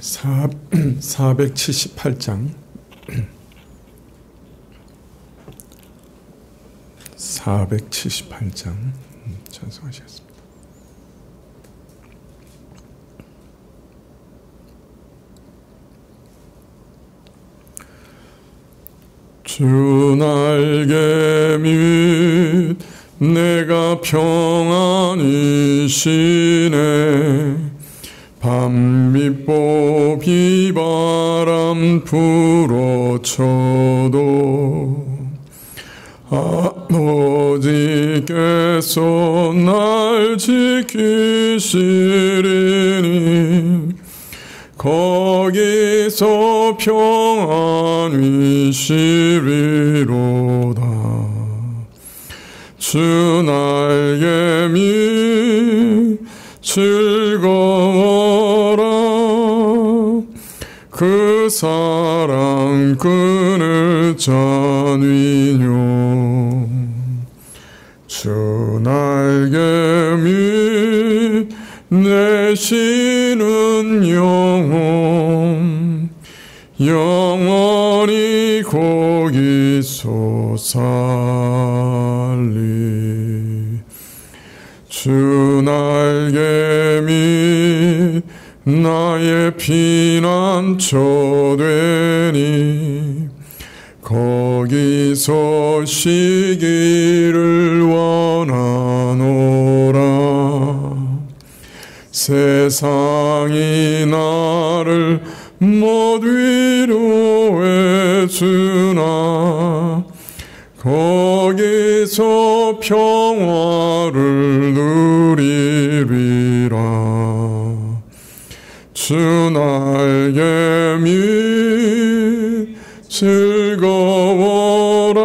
478장 478장 찬송하시겠습니다. 주 날개 밑 내가 평안이시네. 밤빛보 비바람 불어쳐도 아버지께서 날 지키시리니 거기서 평안이시리로다. 주 날개 밑 즐거워라. 그 사랑 끈을 잔위뇨. 주 날개 밑 내쉬는 영혼 영원히 거기서 살리. 주 날개 밑 나의 피난처 되니 거기서 쉬기를 원하노라. 세상이 나를 못 위로해 주나 거기서 평화를 누리리라. 주 날개 밑 즐거워라.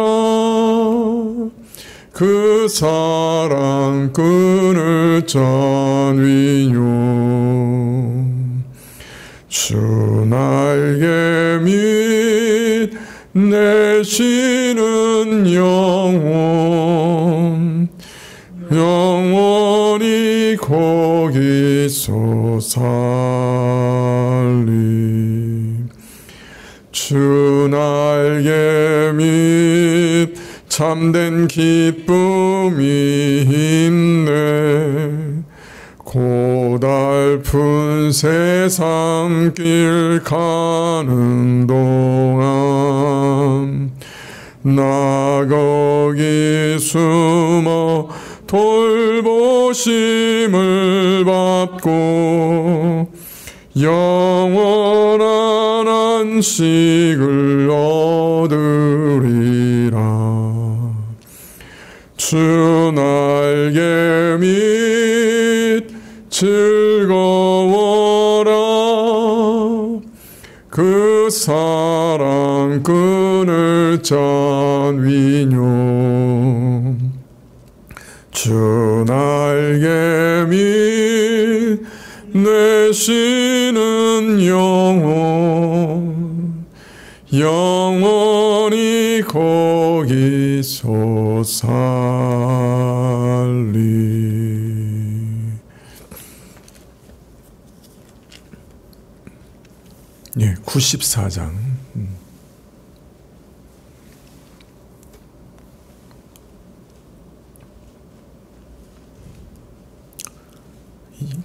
그 사랑 끈을 잔위뇨. 주 날개 밑 내쉬는 영혼 영원히 거기서 살리. 주 날개 밑 참된 기쁨이 있네. 고달픈 세상길 가는 동안 나 거기 숨어 돌보심을 받고 영원한 안식을 얻으리라. 주 날개 밑 즐거워라. 그 사랑 끈을 잔위뇨. 주 날개 밑 내쉬는 영혼 영원히 거기서 살리. 예, 94장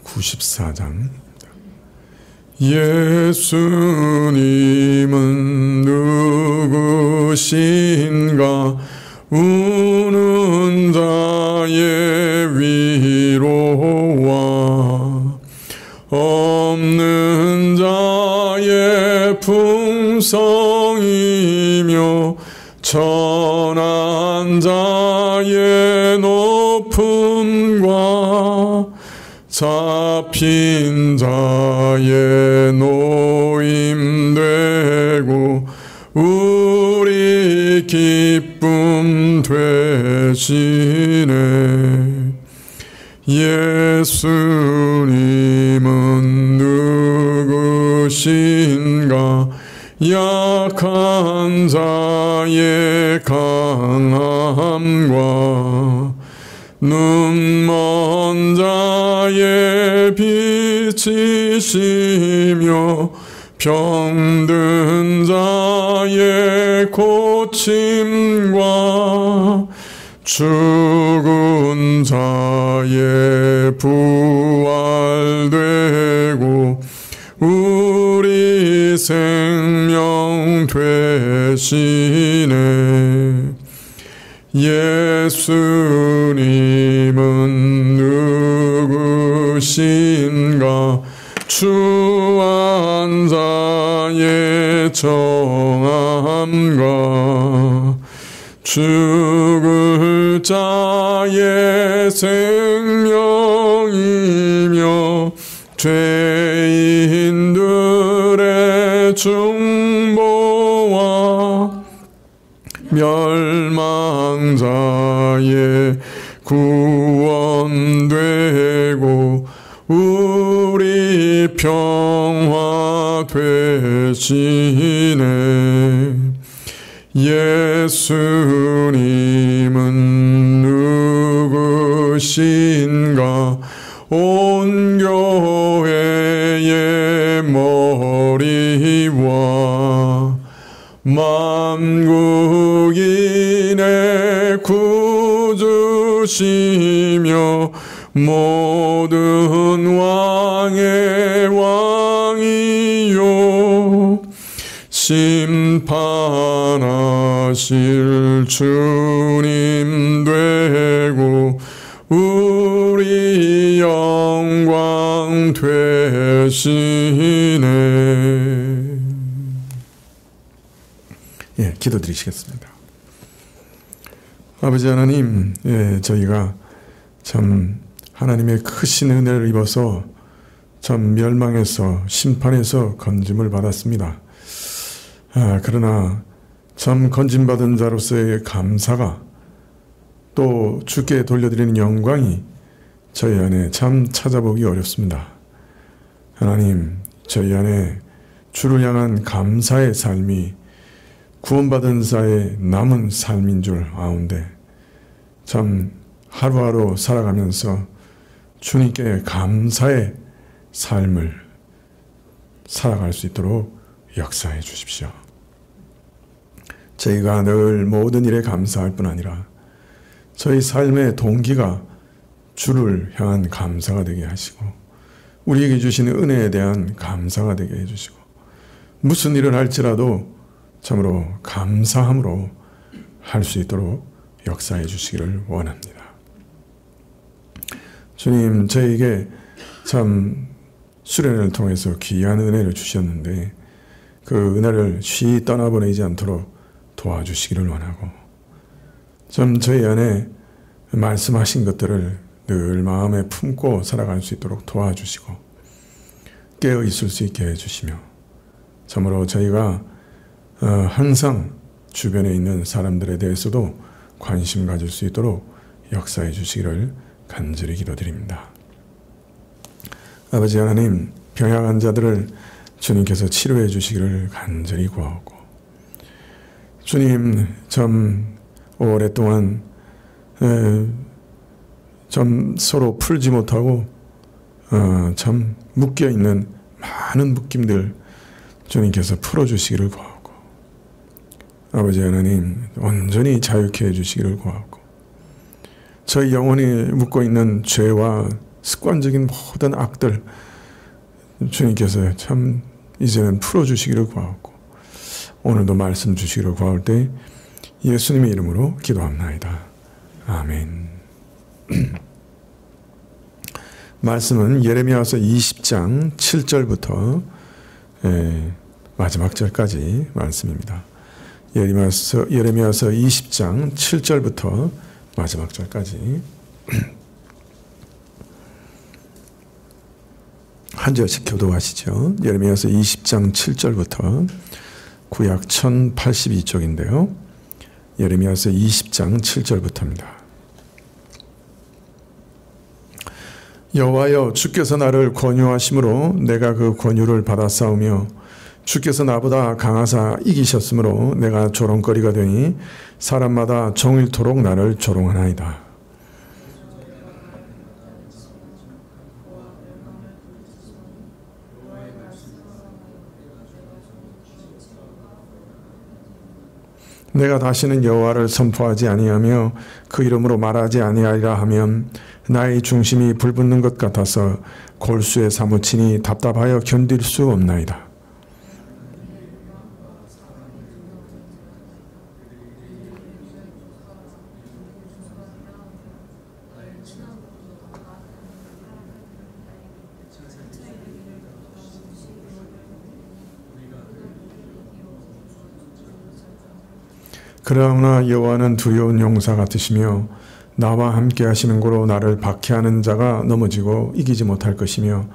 94장 예수님은 누구신가. 우는 자의 위로와 없는 자의 풍성이며 천한 자의 높음과 잡힌 자의 노임되고 우리 기쁨 되시네. 예수님은 누구신가. 약한 자의 강함과 눈먼 자의 빛이시며 병든 자의 고침과 죽은 자의 부활되고 우리 생명 되시네. 예수님은 누구신가? 추한 자의 정함과 죽을 자의 생명이며 죄인들의 중보와 멸망자의 구원되고 우리 평화 되시네. 예수님은 누구신가? 온 교회의 머리와 만국인의 구주시며 모든 왕의 왕이요 심판하실 주님 되고 우리 영광 되시네. 예, 기도드리시겠습니다. 아버지 하나님, 저희가 참 하나님의 크신 은혜를 입어서 참 멸망에서 심판에서 건짐을 받았습니다. 그러나 참 건짐받은 자로서의 감사가 또 주께 돌려드리는 영광이 저희 안에 참 찾아보기 어렵습니다. 하나님, 저희 안에 주를 향한 감사의 삶이 구원받은 자의 남은 삶인 줄 아는데 참 하루하루 살아가면서 주님께 감사의 삶을 살아갈 수 있도록 역사해 주십시오. 저희가 늘 모든 일에 감사할 뿐 아니라 저희 삶의 동기가 주를 향한 감사가 되게 하시고 우리에게 주시는 은혜에 대한 감사가 되게 해주시고 무슨 일을 할지라도 참으로 감사함으로 할 수 있도록 역사해 주시기를 원합니다. 주님, 저에게 참 수련을 통해서 귀한 은혜를 주셨는데 그 은혜를 쉬이 떠나보내지 않도록 도와주시기를 원하고 좀 저희 안에 말씀하신 것들을 늘 마음에 품고 살아갈 수 있도록 도와주시고 깨어 있을 수 있게 해주시며 참으로 저희가 항상 주변에 있는 사람들에 대해서도 관심 가질 수 있도록 역사해 주시기를 간절히 기도드립니다. 아버지 하나님, 병약한 자들을 주님께서 치료해 주시기를 간절히 구하고 주님, 참 오랫동안 좀 서로 풀지 못하고 참 묶여있는 많은 묶임들 주님께서 풀어주시기를 구하고 아버지 하나님 온전히 자유케 해주시기를 구하고 저희 영혼이 묶어있는 죄와 습관적인 모든 악들 주님께서 참 이제는 풀어주시기를 구하고 오늘도 말씀 주시기를 구할 때 예수님의 이름으로 기도합나이다. 아멘. 말씀은 예레미야서 20장 7절부터 마지막 절까지 말씀입니다. 예레미야서 20장 7절부터 마지막 절까지 한 절씩 교독하시죠. 예레미야서 20장 7절부터 구약 1082쪽인데요. 예레미야서 20장 7절부터입니다. 여호와여, 주께서 나를 권유하심으로 내가 그 권유를 받아 싸우며 주께서 나보다 강하사 이기셨으므로 내가 조롱거리가 되니 사람마다 종일토록 나를 조롱하나이다. 내가 다시는 여호와를 선포하지 아니하며 그 이름으로 말하지 아니하리라 하면 나의 중심이 불붙는 것 같아서 골수에 사무치니 답답하여 견딜 수 없나이다. 그러나 여호와는 두려운 용사 같으시며 나와 함께 하시는 고로 나를 박해하는 자가 넘어지고 이기지 못할 것이며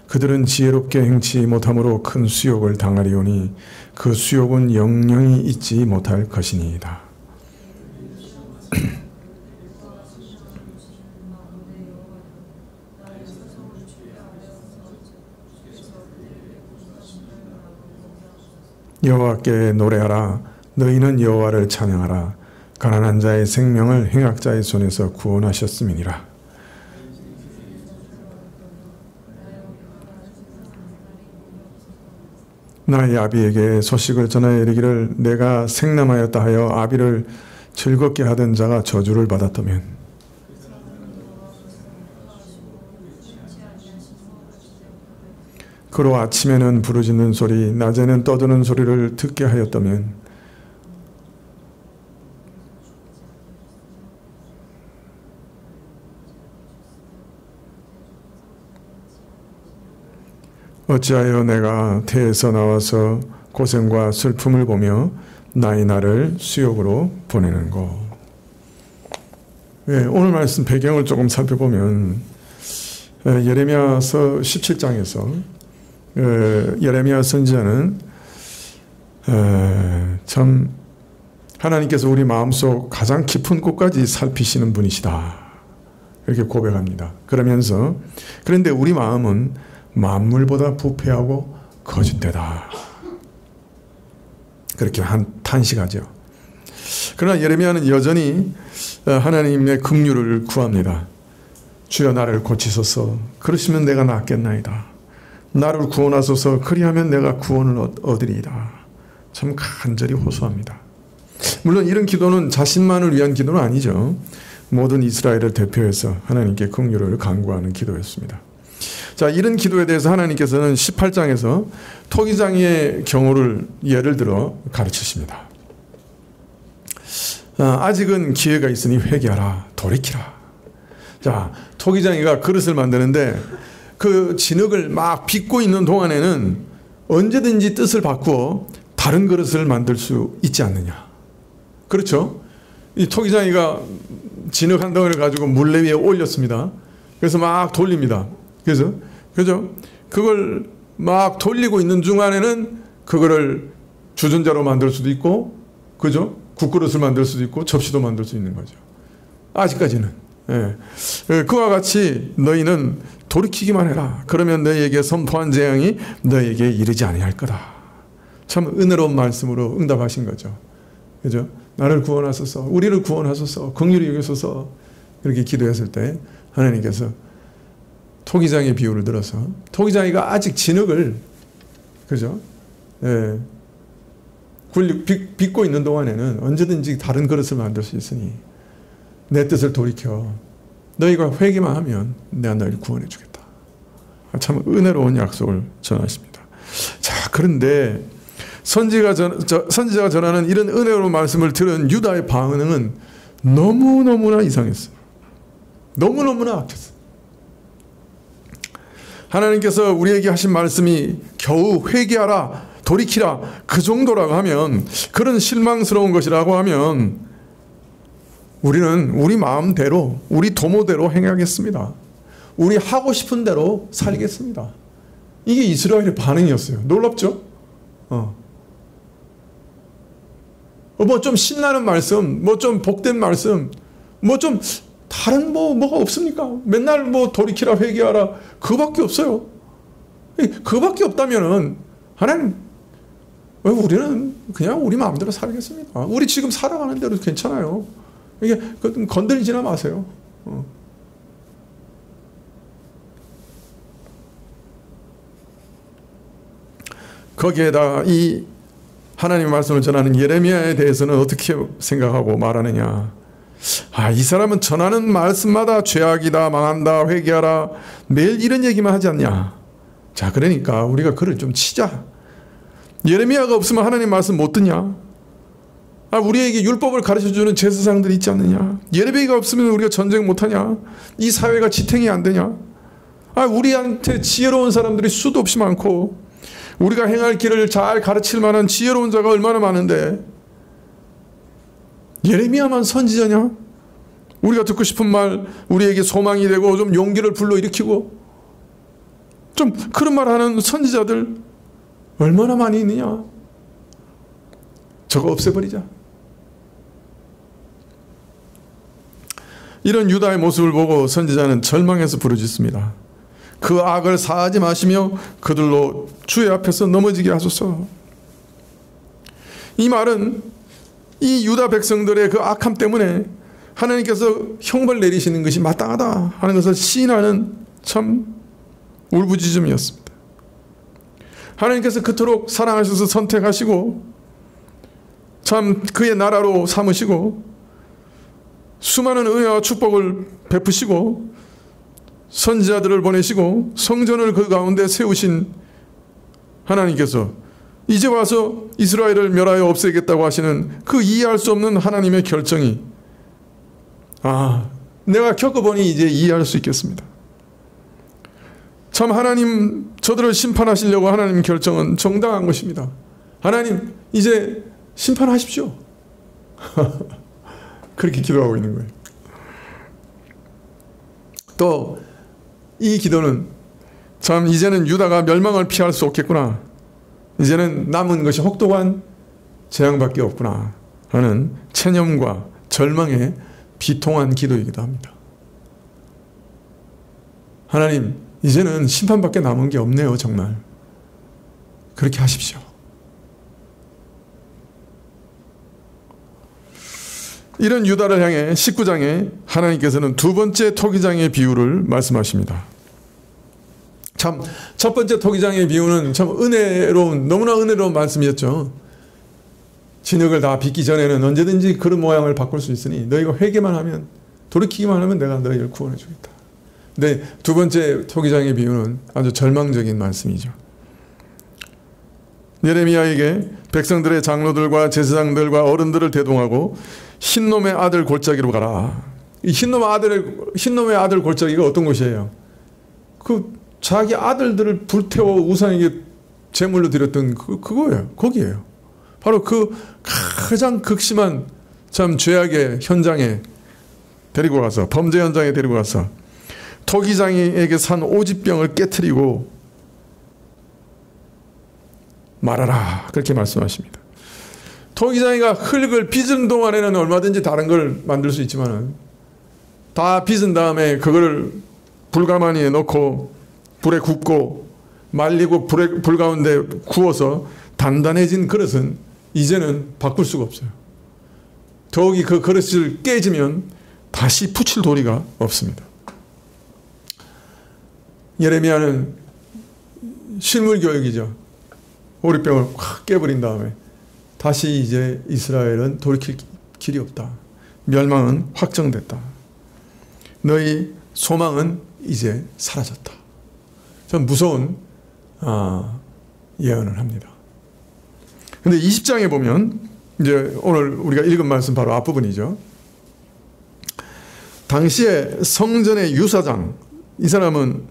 그들은 지혜롭게 행치 못함으로 큰 수욕을 당하리오니 그 수욕은 영영이 잊지 못할 것이니이다. 여호와께 노래하라. 너희는 여호와를 찬양하라. 가난한 자의 생명을 행악자의 손에서 구원하셨음이니라. 나의 아비에게 소식을 전하여 이르기를 내가 생남하였다 하여 아비를 즐겁게 하던 자가 저주를 받았다면 그로 아침에는 부르짖는 소리 낮에는 떠드는 소리를 듣게 하였다면 어찌하여 내가 태에서 나와서 고생과 슬픔을 보며 나의 날을 수욕으로 보내는고. 오늘 말씀 배경을 조금 살펴보면 예레미야서 17장에서 예레미야 선지자는 참 하나님께서 우리 마음속 가장 깊은 곳까지 살피시는 분이시다 이렇게 고백합니다. 그러면서 그런데 우리 마음은 만물보다 부패하고 거짓되다 그렇게 탄식하죠. 그러나 예레미야는 여전히 하나님의 긍휼을 구합니다. 주여 나를 고치소서. 그러시면 내가 낫겠나이다. 나를 구원하소서. 그리하면 내가 구원을 얻으리이다. 참 간절히 호소합니다. 물론 이런 기도는 자신만을 위한 기도는 아니죠. 모든 이스라엘을 대표해서 하나님께 긍휼을 간구하는 기도였습니다. 자, 이런 기도에 대해서 하나님께서는 18장에서 토기장의 경우를 예를 들어 가르치십니다. 아직은 기회가 있으니 회개하라. 돌이키라. 자, 토기장이가 그릇을 만드는데 그 진흙을 막 빚고 있는 동안에는 언제든지 뜻을 바꾸어 다른 그릇을 만들 수 있지 않느냐. 그렇죠? 이 토기장이가 진흙 한 덩어리를 가지고 물레 위에 올렸습니다. 그래서 막 돌립니다. 그래서 그죠? 그걸 막 돌리고 있는 중간에는 그거를 주전자로 만들 수도 있고, 그죠? 국그릇을 만들 수도 있고, 접시도 만들 수 있는 거죠. 아직까지는. 그와 같이 너희는 돌이키기만 해라. 그러면 너희에게 선포한 재앙이 너희에게 이르지 아니할 거다. 참 은혜로운 말씀으로 응답하신 거죠. 그죠? 나를 구원하소서, 우리를 구원하소서, 긍휼히 여기소서 그렇게 기도했을 때 하나님께서 토기장의 비유를 들어서 토기장이가 아직 진흙을 그죠? 빚고 있는 동안에는 언제든지 다른 그릇을 만들 수 있으니 내 뜻을 돌이켜 너희가 회개만 하면 내가 너희를 구원해 주겠다. 참 은혜로운 약속을 전하십니다. 자, 그런데 선지자가 전하는 이런 은혜로운 말씀을 들은 유다의 반응은 너무너무나 이상했어요. 너무너무나 악했어요. 하나님께서 우리에게 하신 말씀이 겨우 회개하라, 돌이키라 그 정도라고 하면, 그런 실망스러운 것이라고 하면 우리는 우리 마음대로 우리 도모대로 행하겠습니다. 우리 하고 싶은 대로 살겠습니다. 이게 이스라엘의 반응이었어요. 놀랍죠? 뭐 좀 신나는 말씀, 뭐 좀 복된 말씀, 뭐 좀 다른 뭐가 없습니까? 맨날 뭐 돌이키라 회개하라 그밖에 없어요. 그밖에 없다면은 하나님 우리는 그냥 우리 마음대로 살겠습니다. 우리 지금 살아가는 대로 괜찮아요. 이게 건드리지나 마세요. 거기에다 이 하나님의 말씀을 전하는 예레미야에 대해서는 어떻게 생각하고 말하느냐. 이 사람은 전하는 말씀마다 죄악이다, 망한다, 회개하라, 매일 이런 얘기만 하지 않냐. 자, 그러니까 우리가 그를 좀 치자. 예레미야가 없으면 하나님 말씀 못 듣냐? 우리에게 율법을 가르쳐주는 제사장들이 있지 않느냐? 예레미야가 없으면 우리가 전쟁 못하냐? 이 사회가 지탱이 안 되냐? 우리한테 지혜로운 사람들이 수도 없이 많고 우리가 행할 길을 잘 가르칠 만한 지혜로운 자가 얼마나 많은데 예레미야만 선지자냐? 우리가 듣고 싶은 말, 우리에게 소망이 되고 좀 용기를 불러일으키고 좀 그런 말 하는 선지자들 얼마나 많이 있느냐? 저거 없애버리자. 이런 유다의 모습을 보고 선지자는 절망해서 부르짖습니다. 그 악을 사하지 마시며 그들로 주의 앞에서 넘어지게 하소서. 이 말은 이 유다 백성들의 그 악함 때문에 하나님께서 형벌 내리시는 것이 마땅하다 하는 것을 시인하는 참 울부짖음이었습니다. 하나님께서 그토록 사랑하셔서 선택하시고 참 그의 나라로 삼으시고 수많은 은혜와 축복을 베푸시고 선지자들을 보내시고 성전을 그 가운데 세우신 하나님께서 이제 와서 이스라엘을 멸하여 없애겠다고 하시는 그 이해할 수 없는 하나님의 결정이 내가 겪어보니 이제 이해할 수 있겠습니다. 참 하나님 저들을 심판하시려고 하나님 결정은 정당한 것입니다. 하나님 이제 심판하십시오. 그렇게 기도하고 있는 거예요. 또 이 기도는 참 이제는 유다가 멸망을 피할 수 없겠구나. 이제는 남은 것이 혹독한 재앙밖에 없구나 하는 체념과 절망에 비통한 기도이기도 합니다. 하나님 이제는 심판밖에 남은 게 없네요. 정말 그렇게 하십시오. 이런 유다를 향해 19장에 하나님께서는 두 번째 토기장의 비유를 말씀하십니다. 참 첫 번째 토기장의 비유는 참 너무나 은혜로운 말씀이었죠. 진흙을 다 빚기 전에는 언제든지 그런 모양을 바꿀 수 있으니 너희가 회개만 하면, 돌이키기만 하면 내가 너희를 구원해 주겠다. 근데 두 번째 토기장의 비유는 아주 절망적인 말씀이죠. 예레미야에게 백성들의 장로들과 제사장들과 어른들을 대동하고 흰놈의 아들 골짜기로 가라. 이 흰놈의 아들 골짜기가 어떤 곳이에요? 자기 아들들을 불태워 우상에게 제물로 드렸던 그거예요. 거기에요. 바로 그 가장 극심한 참 죄악의 현장에 데리고 가서, 범죄 현장에 데리고 가서 토기장에게 산 오지병을 깨트리고 말하라. 그렇게 말씀하십니다. 토기장이가 흙을 빚은 동안에는 얼마든지 다른 걸 만들 수 있지만 다 빚은 다음에 그거를 불가마니에 넣고 불에 굽고 말리고 불 가운데 구워서 단단해진 그릇은 이제는 바꿀 수가 없어요. 더욱이 그 그릇을 깨지면 다시 붙일 도리가 없습니다. 예레미야는 실물 교육이죠. 오리병을 확 깨버린 다음에 다시 이제 이스라엘은 돌이킬 길이 없다. 멸망은 확정됐다. 너희 소망은 이제 사라졌다. 좀 무서운 예언을 합니다. 근데 20장에 보면 이제 오늘 우리가 읽은 말씀 바로 앞부분이죠. 당시에 성전의 유사장, 이 사람은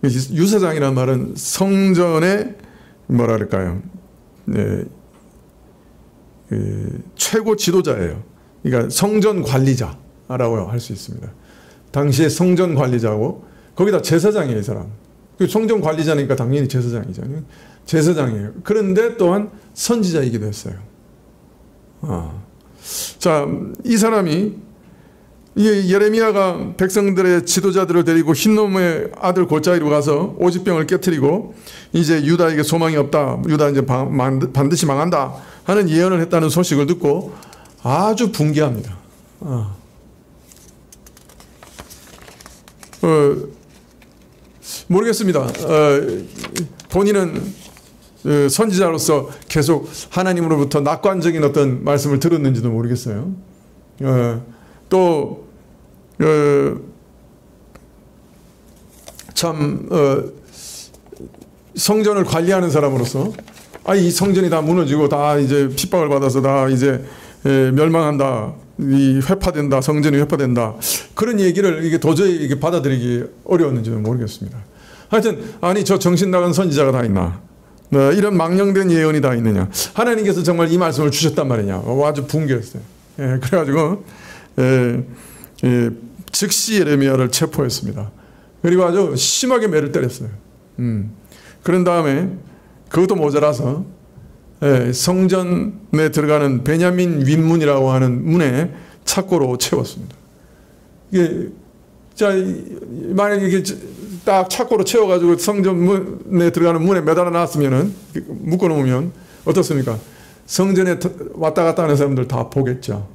유사장이라는 말은 성전의 뭐라 그럴까요? 네, 최고 지도자예요. 그러니까 성전 관리자라고 할 수 있습니다. 당시에 성전 관리자고 거기다 제사장이에요, 이 사람. 성전 관리자니까 당연히 제사장이죠. 제사장이에요. 그런데 또한 선지자이기도 했어요. 자, 이 사람이 예레미야가 백성들의 지도자들을 데리고 흰놈의 아들 골짜기로 가서 오지병을 깨트리고 이제 유다에게 소망이 없다. 유다 이제 반드시 망한다 하는 예언을 했다는 소식을 듣고 아주 붕괴합니다. 모르겠습니다. 본인은 선지자로서 계속 하나님으로부터 낙관적인 어떤 말씀을 들었는지도 모르겠어요. 또 참 성전을 관리하는 사람으로서 이 성전이 다 무너지고 다 이제 핍박을 받아서 다 이제 멸망한다, 이 회파된다, 성전이 회파된다, 그런 얘기를 이게 도저히 이게 받아들이기 어려웠는지는 모르겠습니다. 하여튼 아니 저 정신 나간 선지자가 다 있나, 이런 망령된 예언이 다 있느냐, 하나님께서 정말 이 말씀을 주셨단 말이냐, 아주 붕괴했어요. 그래가지고 즉시 예레미야를 체포했습니다. 그리고 아주 심하게 매를 때렸어요. 그런 다음에 그것도 모자라서 성전에 들어가는 베냐민 윗문이라고 하는 문에 착고로 채웠습니다. 이게 자 만약에 이게 딱 착고로 채워가지고 성전문에 들어가는 문에 매달아 놨으면은 묶어 놓으면 어떻습니까? 성전에 왔다 갔다 하는 사람들 다 보겠죠.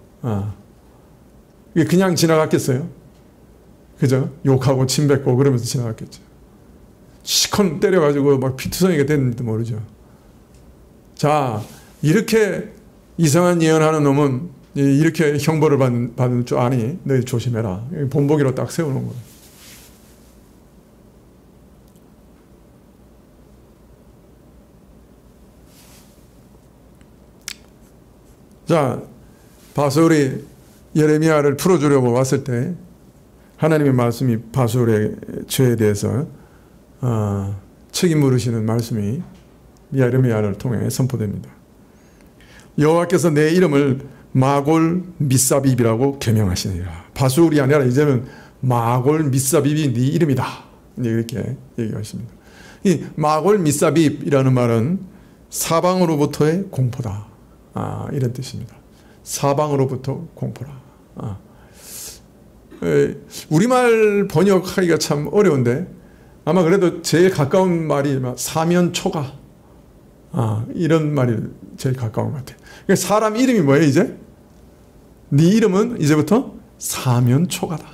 이게 그냥 지나갔겠어요? 그죠? 욕하고 침 뱉고 그러면서 지나갔겠죠. 시컨 때려가지고 막 피투성이가 됐는지도 모르죠. 자, 이렇게 이상한 예언하는 놈은 이렇게 형벌을 받는 줄 아니? 너희 조심해라. 본보기로 딱 세우는 거예요. 자, 바솔이 예레미야를 풀어주려고 왔을 때 하나님의 말씀이 바솔의 죄에 대해서 책임 물으시는 말씀이 예레미야를 통해 선포됩니다. 여호와께서 내 이름을 마골 미사빕이라고 계명하시니라. 바솔이 아니라 이제는 마골 미사빕이 네 이름이다, 이렇게 얘기하십니다. 이 마골 미사빕이라는 말은 사방으로부터의 공포다, 이런 뜻입니다. 사방으로부터 공포라. 우리말 번역하기가 참 어려운데 아마 그래도 제일 가까운 말이 사면초가, 이런 말이 제일 가까운 것 같아요. 그러니까 사람 이름이 뭐예요 이제? 네 이름은 이제부터 사면초가다.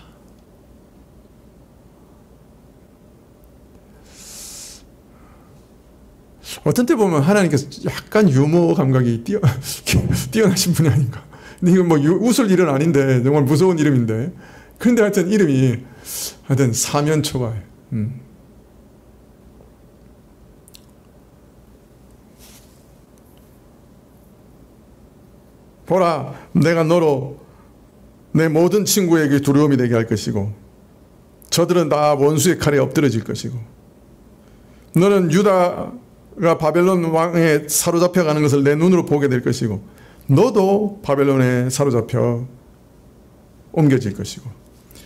어떤 때 보면 하나님께서 약간 유머 감각이 뛰어나신 분이 아닌가. 근데 이건 뭐 웃을 일은 아닌데 정말 무서운 이름인데, 그런데 하여튼 이름이 하여튼 사면초가예요. 보라, 내가 너로 내 모든 친구에게 두려움이 되게 할 것이고 저들은 다 원수의 칼에 엎드러질 것이고 너는 유다가 바벨론 왕에 사로잡혀 가는 것을 내 눈으로 보게 될 것이고 너도 바벨론에 사로잡혀 옮겨질 것이고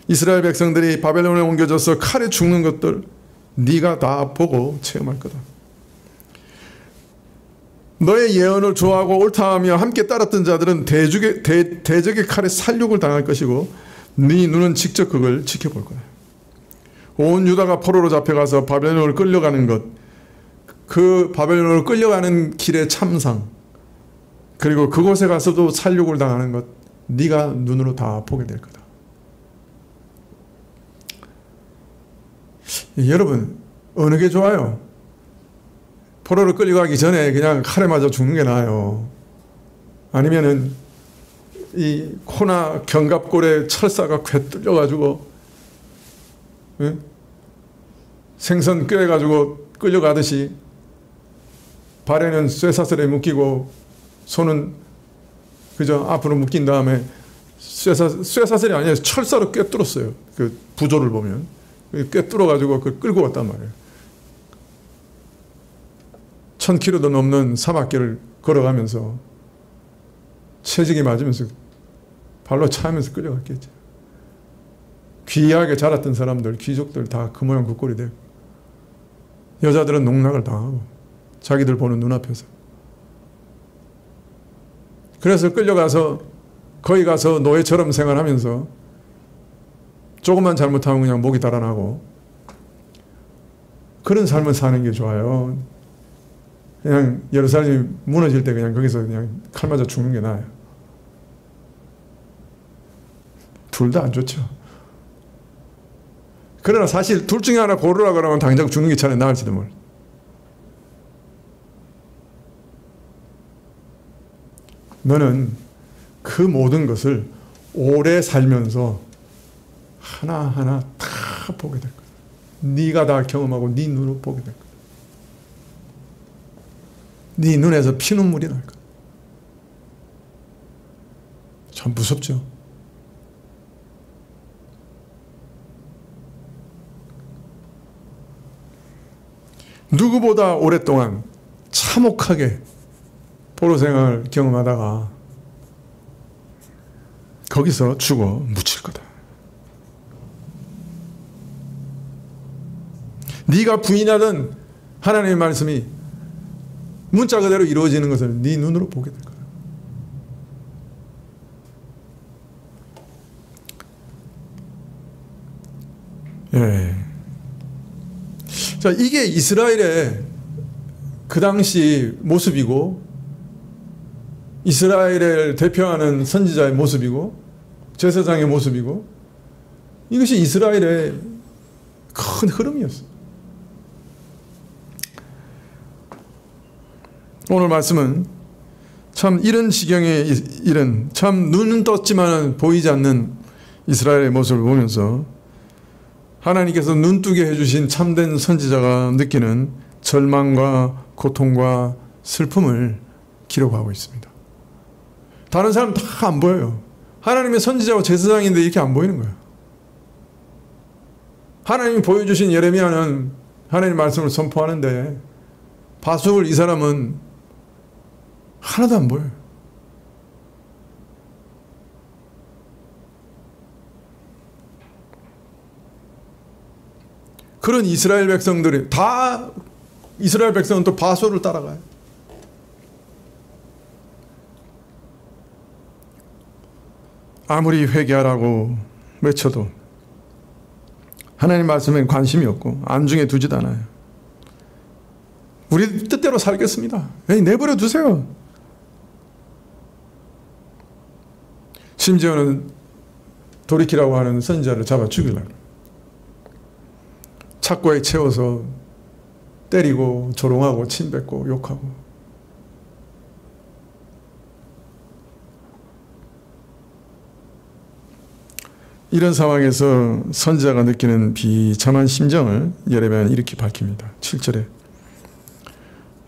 이스라엘 백성들이 바벨론에 옮겨져서 칼에 죽는 것들 네가 다 보고 체험할 거다. 너의 예언을 좋아하고 옳다하며 함께 따랐던 자들은 대적의 칼에 살육을 당할 것이고 네 눈은 직접 그걸 지켜볼 거다. 온 유다가 포로로 잡혀가서 바벨론을 끌려가는 것, 그 바벨론을 끌려가는 길의 참상, 그리고 그곳에 가서도 살육을 당하는 것 네가 눈으로 다 보게 될 거다. 여러분, 어느 게 좋아요? 포로로 끌려가기 전에 그냥 칼에 맞아 죽는 게 나아요? 아니면은 이 코나 견갑골에 철사가 꿰 뚫려가지고 생선 꿰가지고 끌려가듯이 발에는 쇠사슬에 묶이고 손은 그저 앞으로 묶인 다음에 쇠사슬이 아니라 철사로 꿰뚫었어요. 그 부조를 보면 꿰뚫어가지고 그걸 끌고 왔단 말이에요. 1000km도 넘는 사막길을 걸어가면서 채찍이 맞으면서 발로 차면서 끌려갔겠죠. 귀하게 자랐던 사람들, 귀족들 다 그 모양 그 꼴이 되고 여자들은 농락을 당하고 자기들 보는 눈앞에서. 그래서 끌려가서 거기 가서 노예처럼 생활하면서 조금만 잘못하면 그냥 목이 달아나고 그런 삶을 사는 게 좋아요. 그냥 예루살렘이 무너질 때 그냥 거기서 그냥 칼 맞아 죽는 게 나아요. 둘 다 안 좋죠. 그러나 사실 둘 중에 하나 고르라 그러면 당장 죽는 게 차라리 나을지도 몰라. 너는 그 모든 것을 오래 살면서 하나하나 다 보게 될 거야. 네가 다 경험하고 네 눈으로 보게 될 거야. 네 눈에서 피눈물이 날 거야. 참 무섭죠? 누구보다 오랫동안 참혹하게 포로 생활을 경험하다가 거기서 죽어 묻힐 거다. 네가 부인하던 하나님의 말씀이 문자 그대로 이루어지는 것을 네 눈으로 보게 될 거야. 예. 자, 이게 이스라엘의 그 당시 모습이고, 이스라엘을 대표하는 선지자의 모습이고, 제사장의 모습이고, 이것이 이스라엘의 큰 흐름이었어요. 오늘 말씀은 참 이런 지경에 이른, 참 눈은 떴지만 보이지 않는 이스라엘의 모습을 보면서 하나님께서 눈뜨게 해주신 참된 선지자가 느끼는 절망과 고통과 슬픔을 기록하고 있습니다. 다른 사람 다 안 보여요. 하나님의 선지자와 제사장인데 이렇게 안 보이는 거예요. 하나님이 보여주신 예레미야는 하나님 말씀을 선포하는데 바수을 이 사람은 하나도 안 보여요. 그런 이스라엘 백성들이 다 이스라엘 백성은 또 바소를 따라가요. 아무리 회개하라고 외쳐도 하나님 말씀에 관심이 없고 안중에 두지도 않아요. 우리 뜻대로 살겠습니다. 내버려 두세요. 심지어는 돌이키라고 하는 선지자를 잡아 죽이려고 착고에 채워서 때리고 조롱하고 침뱉고 욕하고. 이런 상황에서 선지자가 느끼는 비참한 심정을 예레미야는 이렇게 밝힙니다. 7절에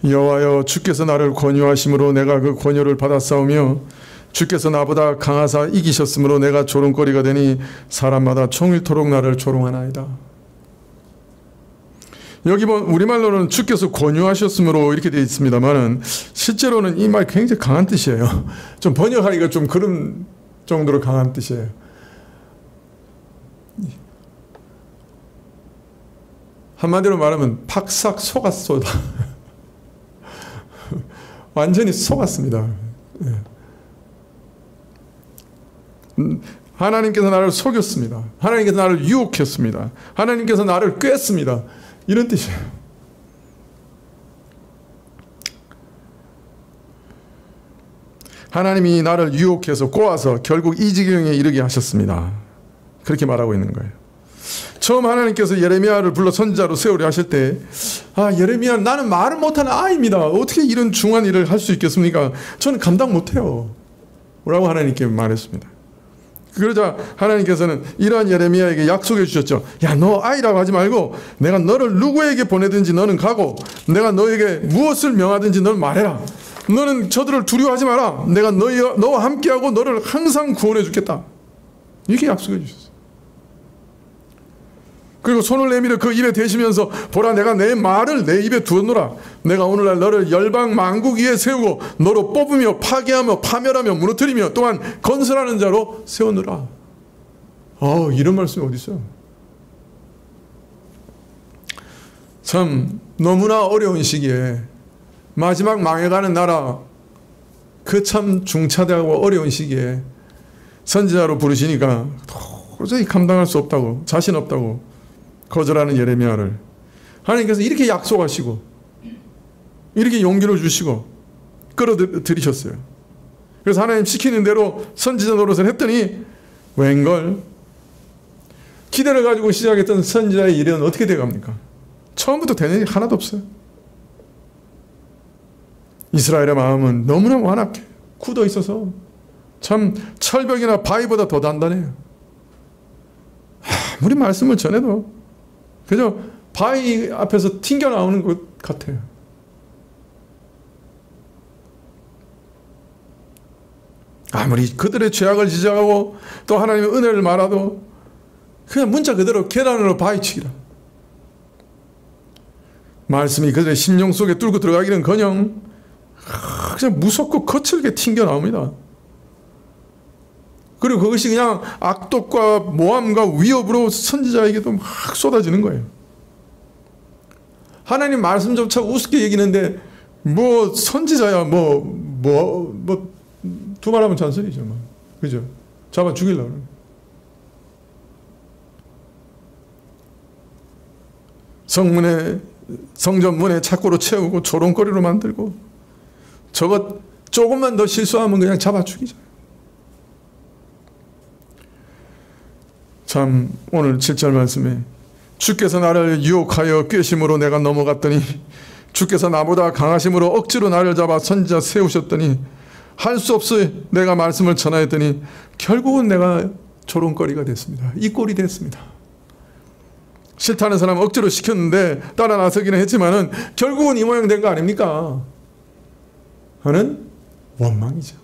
여호와여 주께서 나를 권유하심으로 내가 그 권유를 받았사오며 주께서 나보다 강하사 이기셨으므로 내가 조롱거리가 되니 사람마다 종일토록 나를 조롱하나이다. 여기 우리말로는 주께서 권유하셨으므로 이렇게 되어 있습니다만은 실제로는 이 말 굉장히 강한 뜻이에요. 좀 번역하기가 좀 그런 정도로 강한 뜻이에요. 한마디로 말하면 팍삭 속았소다. 완전히 속았습니다. 하나님께서 나를 속였습니다. 하나님께서 나를 유혹했습니다. 하나님께서 나를 꿰었습니다. 이런 뜻이에요. 하나님이 나를 유혹해서 꼬아서 결국 이 지경에 이르게 하셨습니다. 그렇게 말하고 있는 거예요. 처음 하나님께서 예레미야를 불러 선지자로 세우려 하실 때 예레미야 나는 말을 못하는 아이입니다. 어떻게 이런 중한 일을 할 수 있겠습니까? 저는 감당 못해요. 라고 하나님께 말했습니다. 그러자 하나님께서는 이러한 예레미야에게 약속해 주셨죠. 야, 너 아이라고 하지 말고 내가 너를 누구에게 보내든지 너는 가고 내가 너에게 무엇을 명하든지 너는 말해라. 너는 저들을 두려워하지 마라. 내가 너와 함께하고 너를 항상 구원해 주겠다. 이렇게 약속해 주셨어요. 그리고 손을 내밀어 그 입에 대시면서 보라 내가 내 말을 내 입에 두었노라. 내가 오늘날 너를 열방 만국 위에 세우고 너로 뽑으며 파괴하며 파멸하며 무너뜨리며 또한 건설하는 자로 세우노라. 이런 말씀이 어디 있어요? 참 너무나 어려운 시기에 마지막 망해가는 나라 그 참 중차대하고 어려운 시기에 선지자로 부르시니까 도저히 감당할 수 없다고 자신 없다고 거절하는 예레미야를 하나님께서 이렇게 약속하시고 이렇게 용기를 주시고 끌어들이셨어요. 그래서 하나님 시키는 대로 선지자 노릇을 했더니 웬걸 기대를 가지고 시작했던 선지자의 일은 어떻게 돼갑니까? 처음부터 되는 일이 하나도 없어요. 이스라엘의 마음은 너무나 완악해 굳어 있어서 참 철벽이나 바위보다 더 단단해요. 아무리 말씀을 전해도 그저 바위 앞에서 튕겨 나오는 것 같아요. 아무리 그들의 죄악을 지적하고 또 하나님의 은혜를 말하도 그냥 문자 그대로 계란으로 바위치기라. 말씀이 그들의 심령 속에 뚫고 들어가기는커녕 그냥 무섭고 거칠게 튕겨 나옵니다. 그리고 그것이 그냥 악독과 모함과 위협으로 선지자에게도 막 쏟아지는 거예요. 하나님 말씀조차 우습게 얘기하는데 뭐 선지자야 두말하면 잔소리죠. 뭐. 그죠? 잡아 죽이려고. 성전 문에 착고로 채우고 조롱거리로 만들고 저것 조금만 더 실수하면 그냥 잡아 죽이죠. 참 오늘 7절 말씀에 주께서 나를 유혹하여 꾀심으로 내가 넘어갔더니 주께서 나보다 강하심으로 억지로 나를 잡아 선지자 세우셨더니 할 수 없어 내가 말씀을 전하였더니 결국은 내가 조롱거리가 됐습니다. 이 꼴이 됐습니다. 싫다는 사람 억지로 시켰는데 따라 나서기는 했지만은 결국은 이 모양 된 거 아닙니까? 하는 원망이죠.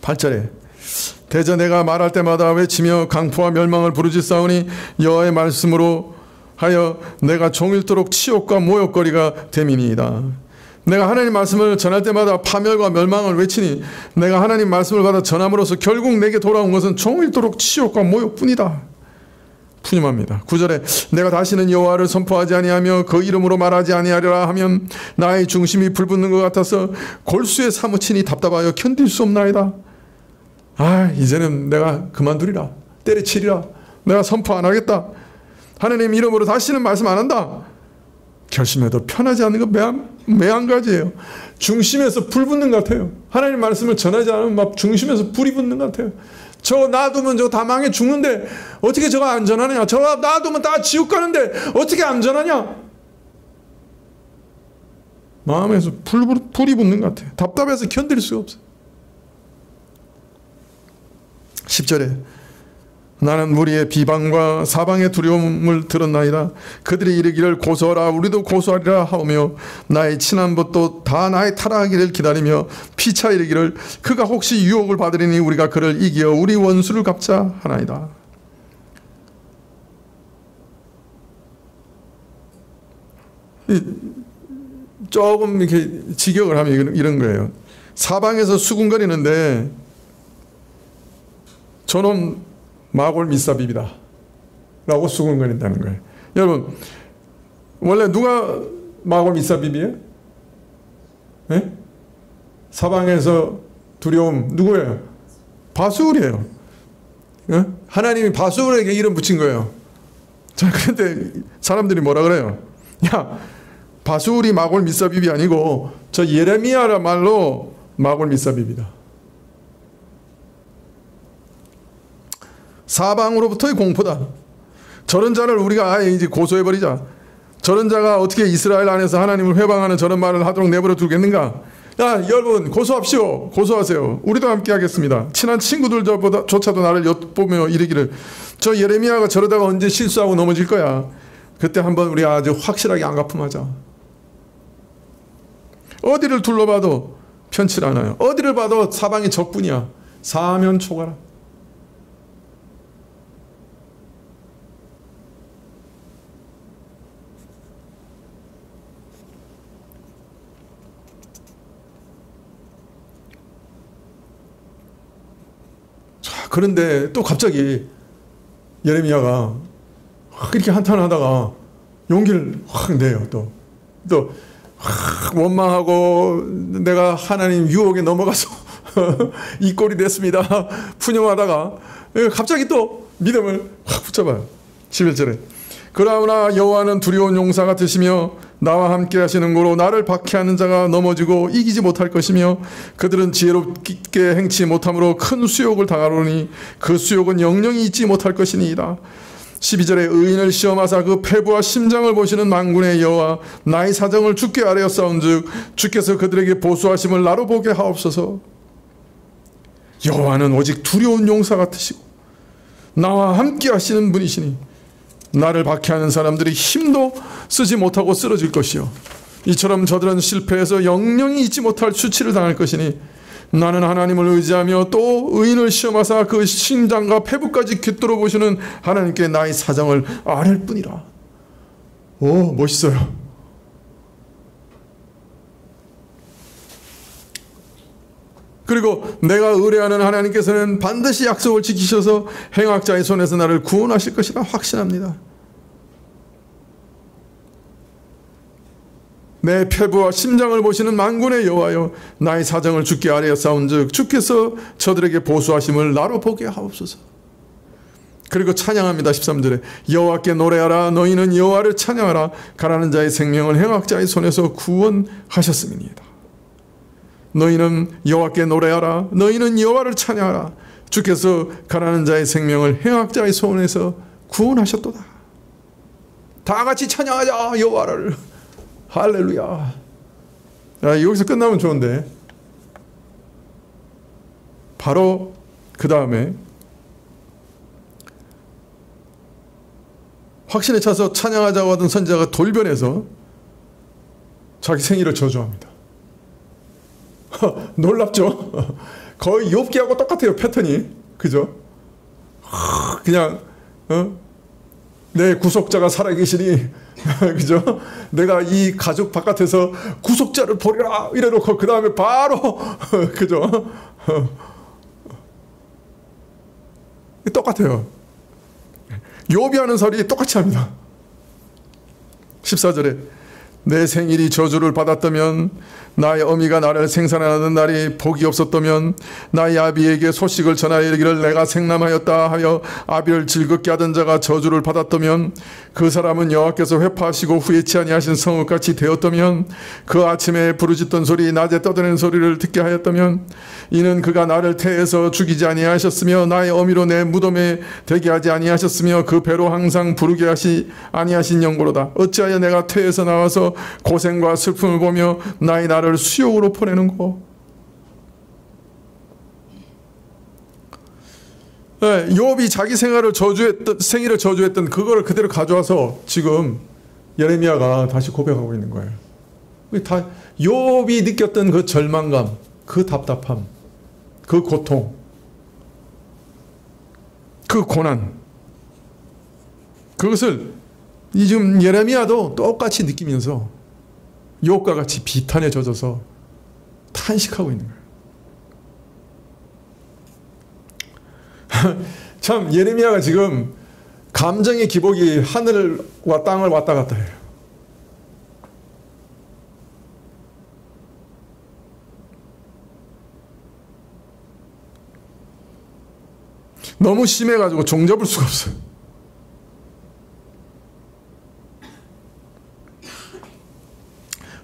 (8절에) 대저 내가 말할 때마다 외치며 강포와 멸망을 부르짖사오니 여호와의 말씀으로 하여 내가 종일토록 치욕과 모욕거리가 됨이니이다. 내가 하나님 말씀을 전할 때마다 파멸과 멸망을 외치니 내가 하나님 말씀을 받아 전함으로써 결국 내게 돌아온 것은 종일토록 치욕과 모욕뿐이다. 푸념합니다. 9절에 내가 다시는 여호와를 선포하지 아니하며 그 이름으로 말하지 아니하리라 하면 나의 중심이 불붙는 것 같아서 골수에 사무치니 답답하여 견딜 수 없나이다. 이제는 내가 그만두리라. 때려치리라. 내가 선포 안 하겠다. 하나님 이름으로 다시는 말씀 안 한다. 결심해도 편하지 않는 거 매한가지예요. 중심에서 불 붙는 것 같아요. 하나님 말씀을 전하지 않으면 막 중심에서 불이 붙는 것 같아요. 저거 놔두면 저거 다 망해 죽는데 어떻게 저거 안전하냐. 저거 놔두면 다 지옥 가는데 어떻게 안전하냐. 마음에서 불이 붙는 것 같아요. 답답해서 견딜 수가 없어요. 10절에 나는 무리의 비방과 사방의 두려움을 들었나이다. 그들이 이르기를 고소하라 우리도 고소하리라 하오며 나의 친한 벗도 다 나의 타락하기를 기다리며 피차 이르기를 그가 혹시 유혹을 받으리니 우리가 그를 이기어 우리 원수를 갚자 하나이다. 조금 이렇게 직역을 하면 이런 거예요. 사방에서 수군거리는데 저놈 마골 미사비비다 라고 수군거린다는 거예요. 여러분 원래 누가 마골 미사비비예요? 네? 사방에서 두려움 누구예요? 바수울이에요. 네? 하나님이 바수울에게 이름 붙인 거예요. 자, 그런데 사람들이 뭐라 그래요? 야, 바수울이 마골 미사비비 아니고 저 예레미야라 말로 마골 미사비비다. 사방으로부터의 공포다. 저런 자를 우리가 아예 이제 고소해버리자. 저런 자가 어떻게 이스라엘 안에서 하나님을 회방하는 저런 말을 하도록 내버려 두겠는가? 야, 여러분 고소합시오. 고소하세요. 우리도 함께 하겠습니다. 친한 친구들조차도 나를 엿보며 이르기를 저 예레미야가 저러다가 언제 실수하고 넘어질 거야. 그때 한번 우리 아주 확실하게 안갚음하자. 어디를 둘러봐도 편치 않아요. 어디를 봐도 사방이 적군이야. 사면 초가라. 그런데 또 갑자기 예레미야가 이렇게 한탄하다가 용기를 확 내요. 또 원망하고 내가 하나님 유혹에 넘어가서 이 꼴이 됐습니다. 푸념하다가 갑자기 또 믿음을 확 붙잡아요. 11절에 그러나 여호와는 두려운 용사 같으시며 나와 함께 하시는 고로 나를 박해하는 자가 넘어지고 이기지 못할 것이며 그들은 지혜롭게 행치 못함으로 큰 수욕을 당하노니 그 수욕은 영영이 잊지 못할 것이니이다. 12절에 의인을 시험하사 그 폐부와 심장을 보시는 만군의 여호와 나의 사정을 주께 아뢰었사온즉 주께서 그들에게 보수하심을 나로 보게 하옵소서. 여호와는 오직 두려운 용사 같으시고 나와 함께 하시는 분이시니 나를 박해하는 사람들이 힘도 쓰지 못하고 쓰러질 것이요 이처럼 저들은 실패해서 영영이 잊지 못할 수치를 당할 것이니 나는 하나님을 의지하며 또 의인을 시험하사 그 심장과 폐부까지 깃들어 보시는 하나님께 나의 사정을 아뢰을 뿐이라. 오, 멋있어요. 그리고 내가 의뢰하는 하나님께서는 반드시 약속을 지키셔서 행악자의 손에서 나를 구원하실 것이라 확신합니다. 내 폐부와 심장을 보시는 만군의 여호와여 나의 사정을 주께 아뢰었사온즉 주께서 저들에게 보수하심을 나로 보게 하옵소서. 그리고 찬양합니다. 13절에 여호와께 노래하라 너희는 여호와를 찬양하라 가라는 자의 생명을 행악자의 손에서 구원하셨음이니이다. 너희는 여호와께 노래하라 너희는 여호와를 찬양하라 주께서 가라는 자의 생명을 행악자의 손에서 구원하셨도다. 다 같이 찬양하자 여호와를. 할렐루야. 여기서 끝나면 좋은데 바로 그 다음에 확신에 차서 찬양하자고 하던 선지자가 돌변해서 자기 생일을 저주합니다. 놀랍죠? 거의 욥기하고 똑같아요. 패턴이. 그죠? 그냥 내 구속자가 살아계시니 그죠? 내가 이 가족 바깥에서 구속자를 보리라 이래놓고 그 다음에 바로 그죠? 똑같아요. 욥이 하는 소리 똑같이 합니다. 14절에 내 생일이 저주를 받았다면 나의 어미가 나를 생산하는 날이 복이 없었다면 나의 아비에게 소식을 전하여 이르기를 내가 생남하였다 하여 아비를 즐겁게 하던 자가 저주를 받았다면 그 사람은 여호와께서 회파하시고 후회치 아니하신 성읍같이 되었다면 그 아침에 부르짖던 소리 낮에 떠드는 소리를 듣게 하였다면 이는 그가 나를 태에서 죽이지 아니하셨으며 나의 어미로 내 무덤에 되게 하지 아니하셨으며 그 배로 항상 부르게 아니하신 영고로다. 어찌하여 내가 태에서 나와서 고생과 슬픔을 보며 나의 나를 수욕으로 보내는고. 네, 욥이 자기 생일을 저주했던 그거를 그대로 가져와서 지금 예레미야가 다시 고백하고 있는 거예요. 다 욥이 느꼈던 그 절망감, 그 답답함, 그 고통, 그 고난, 그것을 지금 예레미야도 똑같이 느끼면서 욥과 같이 비탄에 젖어서 탄식하고 있는 거예요. 참 예레미야가 지금 감정의 기복이 하늘과 땅을 왔다 갔다 해요. 너무 심해가지고 종잡을 수가 없어요.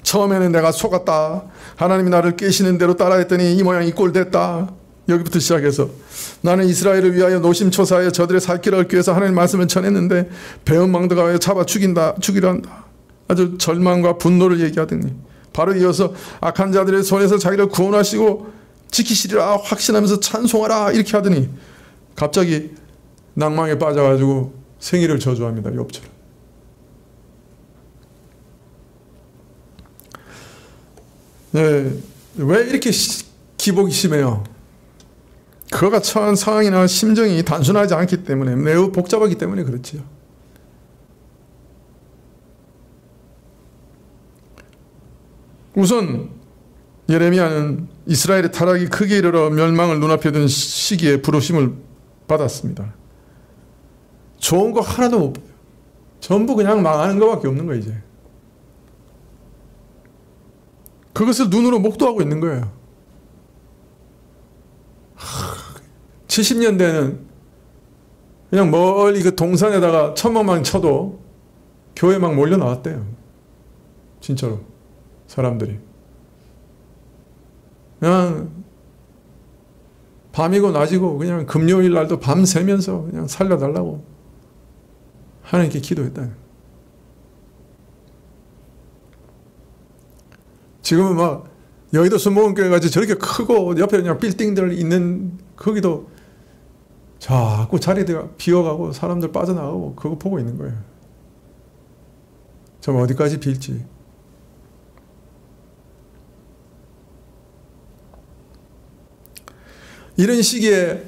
처음에는 내가 속았다. 하나님이 나를 깨시는 대로 따라했더니 이 모양 이 꼴 됐다. 여기부터 시작해서 나는 이스라엘을 위하여 노심초사하여 저들의 살 길을 얻기 위해서 하나님의 말씀을 전했는데 배은망대가 와서 잡아 죽이려 한다. 아주 절망과 분노를 얘기하더니 바로 이어서 악한 자들의 손에서 자기를 구원하시고 지키시리라 확신하면서 찬송하라 이렇게 하더니 갑자기 낭망에 빠져가지고 생일을 저주합니다. 욥처럼. 네, 왜 이렇게 기복이 심해요? 그가 처한 상황이나 심정이 단순하지 않기 때문에 매우 복잡하기 때문에 그렇지요. 우선 예레미야는 이스라엘의 타락이 크게 이르러 멸망을 눈앞에 둔 시기에 부르심을 받았습니다. 좋은 거 하나도 못 봐요. 전부 그냥 망하는 것밖에 없는 거예요. 이제 그것을 눈으로 목도하고 있는 거예요. 70년대에는 그냥 멀리 그 동산에다가 천막만 쳐도 교회 막 몰려 나왔대요. 진짜로 사람들이 그냥 밤이고 낮이고 그냥 금요일 날도 밤 새면서 그냥 살려달라고 하나님께 기도했다. 지금은 막 여의도 순복음교회같이 저렇게 크고 옆에 그냥 빌딩들 있는 거기도 자꾸 자리가 비어가고 사람들 빠져나가고 그거 보고 있는 거예요. 좀 어디까지 빌지. 이런 시기에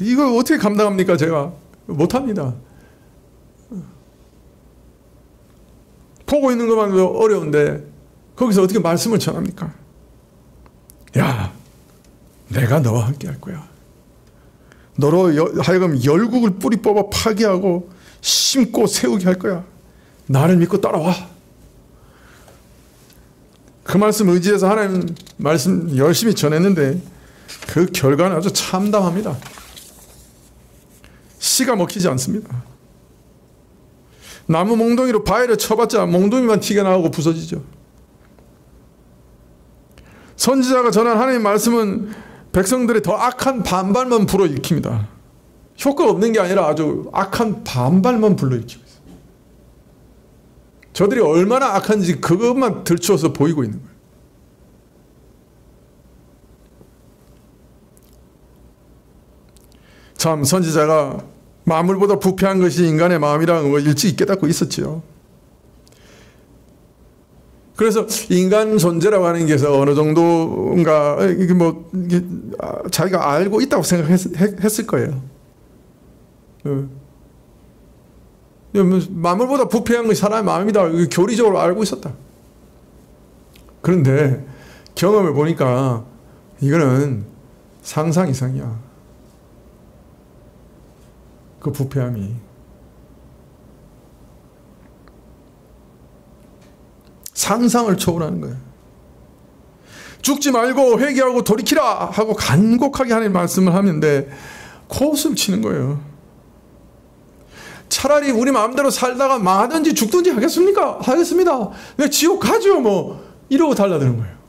이거 어떻게 감당합니까? 제가 못합니다. 보고 있는 것만도 어려운데 거기서 어떻게 말씀을 전합니까? 야, 내가 너와 함께 할 거야. 너로 하여금 열국을 뿌리 뽑아 파괴하고 심고 세우게 할 거야. 나를 믿고 따라와. 그 말씀 의지해서 하나님 말씀 열심히 전했는데 그 결과는 아주 참담합니다. 씨가 먹히지 않습니다. 나무 몽둥이로 바위를 쳐봤자 몽둥이만 튀겨나오고 부서지죠. 선지자가 전한 하나님의 말씀은 백성들의 더 악한 반발만 불어일으킵니다. 효과가 없는 게 아니라 아주 악한 반발만 불러일으키고 있어요. 저들이 얼마나 악한지 그것만 들추어서 보이고 있는 거예요. 참 선지자가 만물보다 부패한 것이 인간의 마음이라는 걸 일찍 깨닫고 있었지요. 그래서 인간 존재라고 하는 게서 어느 정도인가 이게 자기가 알고 있다고 생각했을 거예요. 만물보다 부패한 것이 사람의 마음이다. 교리적으로 알고 있었다. 그런데 경험을 보니까 이거는 상상 이상이야. 그 부패함이. 상상을 초월하는 거예요. 죽지 말고 회개하고 돌이키라 하고 간곡하게 하는 말씀을 하는데 코웃음 치는 거예요. 차라리 우리 마음대로 살다가 망하든지 죽든지 하겠습니까? 하겠습니다. 내 지옥 가죠 뭐. 이러고 달라드는 거예요.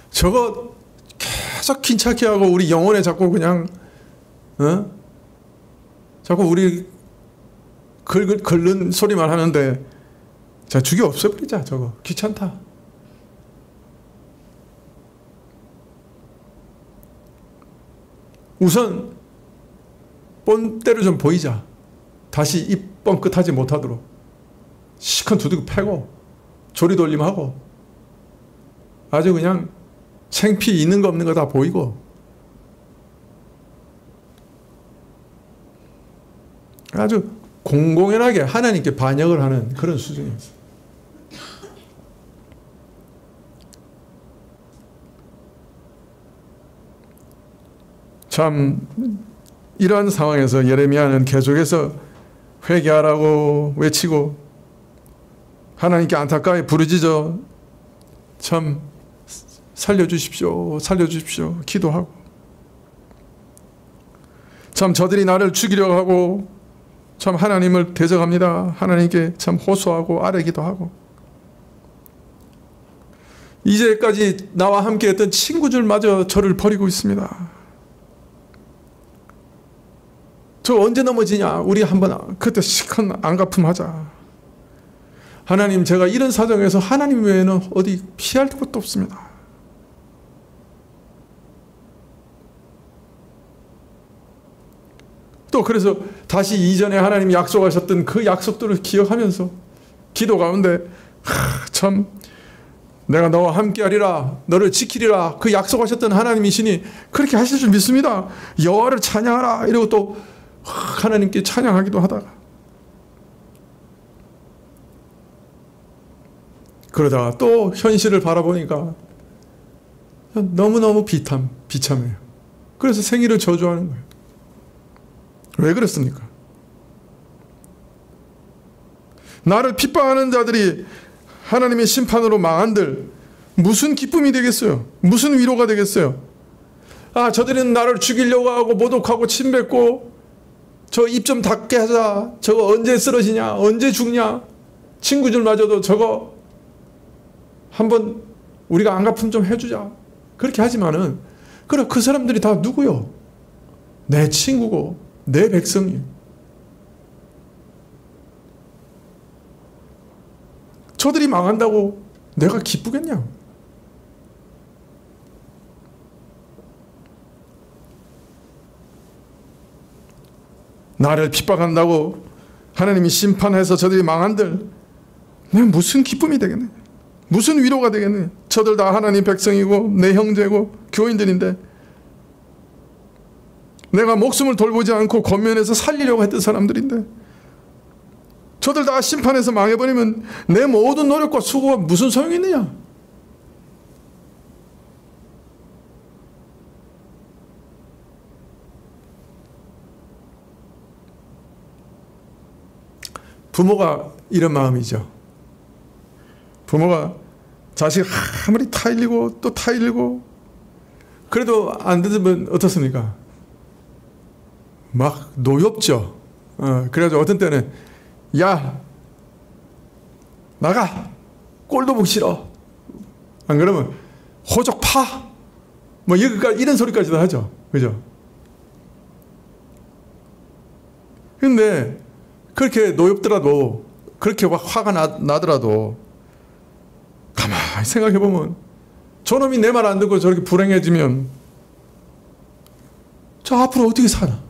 저거 계속 긴착해 하고 우리 영혼에 자꾸 그냥 자꾸 우리 긁는 소리만 하는데 자 죽여 없애버리자. 저거 귀찮다. 우선 본때로 좀 보이자. 다시 입 뻥끗하지 못하도록 시큰 두들겨 패고 조리돌림하고 아주 그냥 창피 있는 거 없는 거 다 보이고 아주 공공연하게 하나님께 반역을 하는 그런 수준이었어요. 참 이러한 상황에서 예레미야는 계속해서 회개하라고 외치고 하나님께 안타까이 부르짖어 참 살려주십시오. 살려주십시오. 기도하고 참 저들이 나를 죽이려고 하고 참 하나님을 대적합니다. 하나님께 참 호소하고 아뢰기도 하고 이제까지 나와 함께 했던 친구들마저 저를 버리고 있습니다. 저 언제 넘어지냐. 우리 한번 그때 시큰 안갚음하자. 하나님 제가 이런 사정에서 하나님 외에는 어디 피할 곳도 없습니다. 또 그래서 다시 이전에 하나님 약속하셨던 그 약속들을 기억하면서 기도 가운데 참 내가 너와 함께하리라 너를 지키리라 그 약속하셨던 하나님이시니 그렇게 하실 줄 믿습니다. 여호와를 찬양하라 이러고 또 하나님께 찬양하기도 하다가 그러다가 또 현실을 바라보니까 너무너무 비참해요. 그래서 생일을 저주하는 거예요. 왜 그랬습니까? 나를 핍박하는 자들이 하나님의 심판으로 망한들 무슨 기쁨이 되겠어요? 무슨 위로가 되겠어요? 아, 저들은 나를 죽이려고 하고 모독하고 침뱉고 저 입 좀 닫게 하자. 저거 언제 쓰러지냐? 언제 죽냐? 친구들마저도 저거 한번 우리가 안갚으면 좀 해주자. 그렇게 하지만은 그래 그 사람들이 다 누구요? 내 친구고 내 백성이. 저들이 망한다고 내가 기쁘겠냐? 나를 핍박한다고 하나님이 심판해서 저들이 망한들 내가 무슨 기쁨이 되겠네? 무슨 위로가 되겠네? 저들 다 하나님 백성이고 내 형제고 교인들인데 내가 목숨을 돌보지 않고 겉면에서 살리려고 했던 사람들인데 저들 다 심판해서 망해버리면 내 모든 노력과 수고가 무슨 소용이 있느냐? 부모가 이런 마음이죠. 부모가 자식 아무리 타일리고 또 타일리고 그래도 안 듣으면 어떻습니까? 막 노엽죠. 그래가지고 어떤 때는 야 나가 꼴도 보기 싫어. 안 그러면 호적 파. 뭐 이런 소리까지도 하죠. 그죠? 근데 그렇게 노엽더라도 그렇게 화가 나더라도 가만히 생각해보면 저놈이 내 말 안 듣고 저렇게 불행해지면 저 앞으로 어떻게 사나?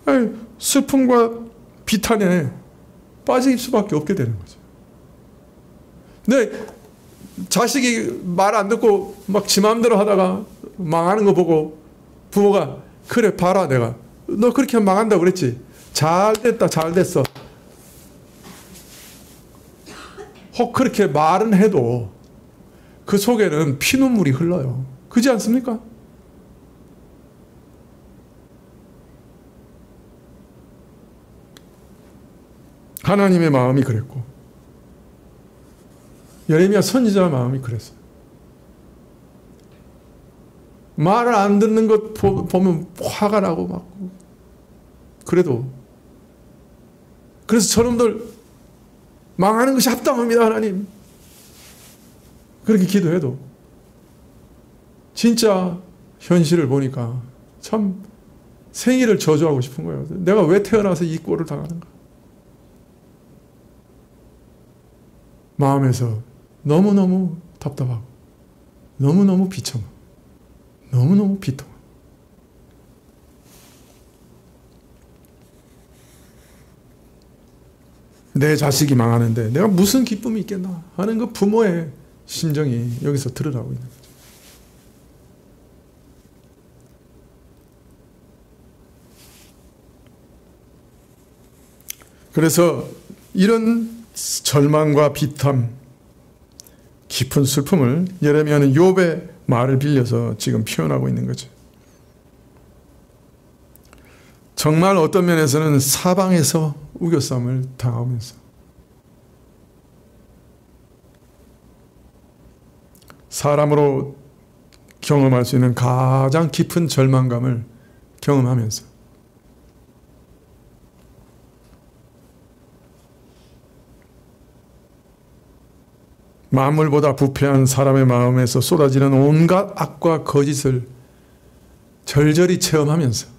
아니, 슬픔과 비탄에 빠질 수밖에 없게 되는 거죠. 근데 자식이 말 안 듣고 막 지 마음대로 하다가 망하는 거 보고 부모가 그래 봐라 내가 너 그렇게 하면 망한다고 그랬지. 잘 됐다 잘 됐어. 혹 그렇게 말은 해도 그 속에는 피눈물이 흘러요. 그렇지 않습니까? 하나님의 마음이 그랬고 예레미야 선지자 마음이 그랬어요. 말을 안 듣는 것 보면 화가 나고 막 그래도 그래서 저놈들 망하는 것이 합당합니다 하나님. 그렇게 기도해도 진짜 현실을 보니까 참 생일을 저주하고 싶은 거예요. 내가 왜 태어나서 이 꼴을 당하는가. 마음에서 너무너무 답답하고 너무너무 비참하고 너무너무 비통하고 내 자식이 망하는데 내가 무슨 기쁨이 있겠나 하는 그 부모의 심정이 여기서 드러나고 있는 거죠. 그래서 이런 절망과 비탐, 깊은 슬픔을 예레미야는 욥의 말을 빌려서 지금 표현하고 있는 거죠. 정말 어떤 면에서는 사방에서 우겨쌈을 당하면서 사람으로 경험할 수 있는 가장 깊은 절망감을 경험하면서 만물보다 부패한 사람의 마음에서 쏟아지는 온갖 악과 거짓을 절절히 체험하면서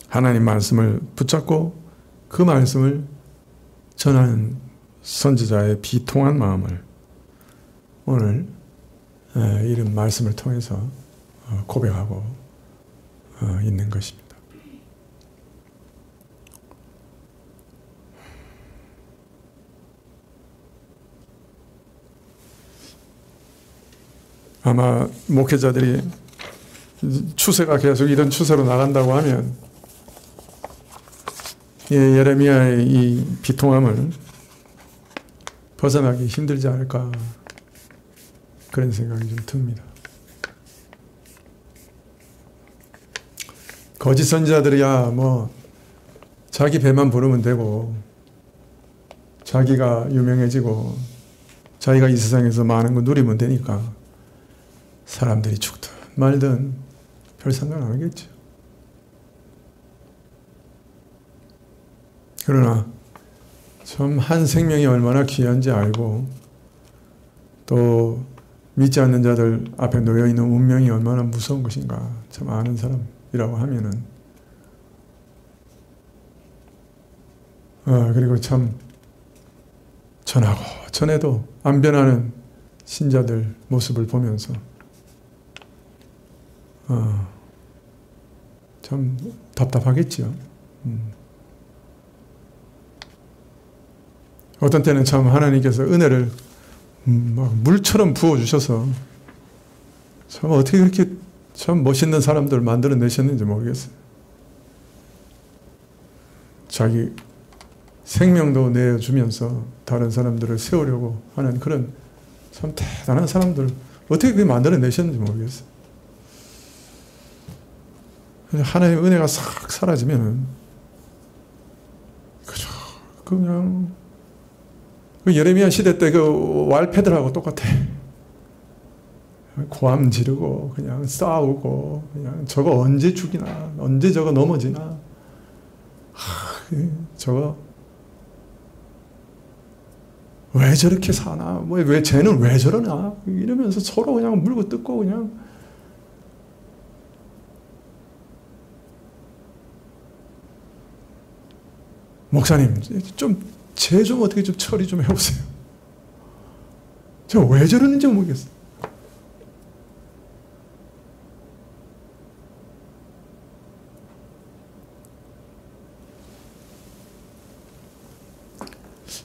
하나님 말씀을 붙잡고 그 말씀을 전하는 선지자의 비통한 마음을 오늘 이런 말씀을 통해서 고백하고 있는 것입니다. 아마 목회자들이 추세가 계속 이런 추세로 나간다고 하면 예레미야의 이 비통함을 벗어나기 힘들지 않을까 그런 생각이 좀 듭니다. 거짓 선지자들이야 뭐 자기 배만 부르면 되고 자기가 유명해지고 자기가 이 세상에서 많은 거 누리면 되니까 사람들이 죽든 말든 별 상관 안 하겠죠. 그러나 참 한 생명이 얼마나 귀한지 알고 또 믿지 않는 자들 앞에 놓여있는 운명이 얼마나 무서운 것인가 참 아는 사람이라고 하면은 그리고 참 전하고 전해도 안 변하는 신자들 모습을 보면서 참 답답하겠지요. 어떤 때는 참 하나님께서 은혜를 막 물처럼 부어주셔서 참 어떻게 그렇게 참 멋있는 사람들을 만들어내셨는지 모르겠어요. 자기 생명도 내어주면서 다른 사람들을 세우려고 하는 그런 참 대단한 사람들을 어떻게 그렇게 만들어내셨는지 모르겠어요. 하나님의 은혜가 싹 사라지면은 그냥 그 예레미야 시대 때 그 왈패들하고 똑같아. 고함 지르고 그냥 싸우고 그냥 저거 언제 죽이나 언제 저거 넘어지나 저거 왜 저렇게 사나 왜 쟤는 왜 저러나 이러면서 서로 그냥 물고 뜯고 그냥 목사님 쟤 좀 어떻게 좀 처리 좀 해보세요. 저 왜 저러는지 모르겠어요.